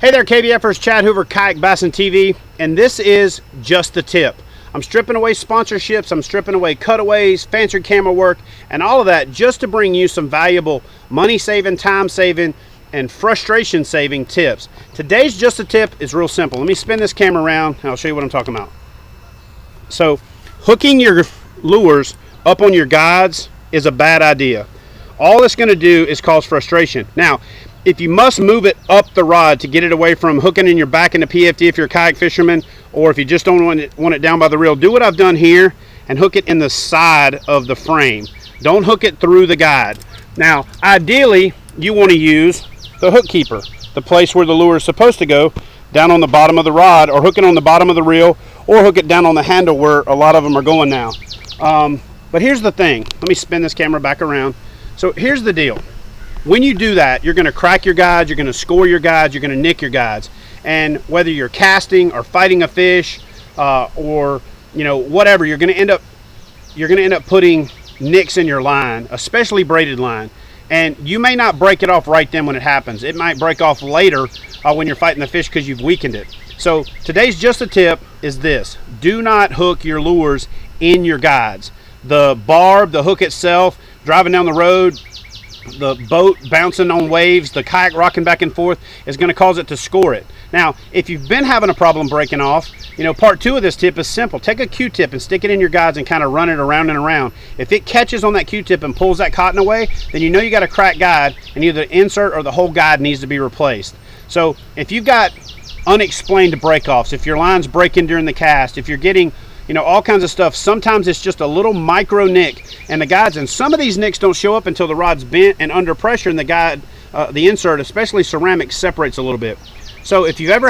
Hey there, KBFers, Chad Hoover, Kayak Bassin TV, and this is just the tip. I'm stripping away sponsorships, I'm stripping away cutaways, fancy camera work, and all of that just to bring you some valuable money-saving, time-saving, and frustration-saving tips. Today's just a tip is real simple. Let me spin this camera around, and I'll show you what I'm talking about. So, hooking your lures up on your guides is a bad idea. All it's going to do is cause frustration. Now, if you must move it up the rod to get it away from hooking in your back in the PFD if you're a kayak fisherman, or if you just don't want it down by the reel, do what I've done here and hook it in the side of the frame. Don't hook it through the guide. Now, ideally, you want to use the hook keeper, the place where the lure is supposed to go, down on the bottom of the rod, or hook it on the bottom of the reel, or hook it down on the handle where a lot of them are going now. But here's the thing. Let me spin this camera back around. So here's the deal. When you do that, you're going to crack your guides, you're going to score your guides, you're going to nick your guides. And whether you're casting or fighting a fish or whatever, you're going to end up putting nicks in your line, especially braided line. And you may not break it off right then when it happens. It might break off later when you're fighting the fish because you've weakened it. So today's just a tip is this: do not hook your lures in your guides. The barb, the hook itself, driving down the road, the boat bouncing on waves, the kayak rocking back and forth is going to cause it to score it. Now, if you've been having a problem breaking off, part two of this tip is simple. Take a Q-tip and stick it in your guides and kind of run it around and around. If it catches on that Q-tip and pulls that cotton away, then you know you got a cracked guide and either the insert or the whole guide needs to be replaced. So if you've got unexplained break-offs, if your line's breaking during the cast, if you're getting all kinds of stuff, sometimes it's just a little micro nick and the guides, and some of these nicks don't show up until the rod's bent and under pressure, and the guide, the insert, especially ceramic, separates a little bit. So if you've ever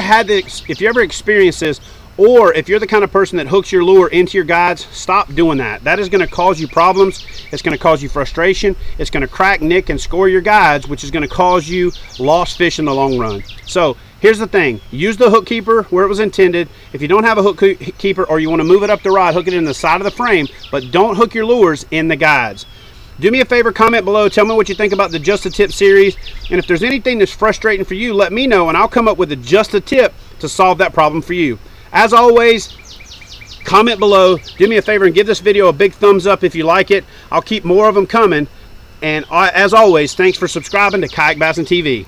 experienced this, or if you're the kind of person that hooks your lure into your guides, stop doing that. That is going to cause you problems. It's going to cause you frustration. It's going to crack, nick, and score your guides, which is going to cause you lost fish in the long run. So here's the thing. Use the hook keeper where it was intended. If you don't have a hook keeper or you want to move it up the rod, hook it in the side of the frame, but don't hook your lures in the guides. Do me a favor, comment below, tell me what you think about the Just a Tip series, and if there's anything that's frustrating for you, let me know and I'll come up with a Just a Tip to solve that problem for you. As always, comment below, do me a favor and give this video a big thumbs up if you like it. I'll keep more of them coming, and as always, thanks for subscribing to Kayak Bassin TV.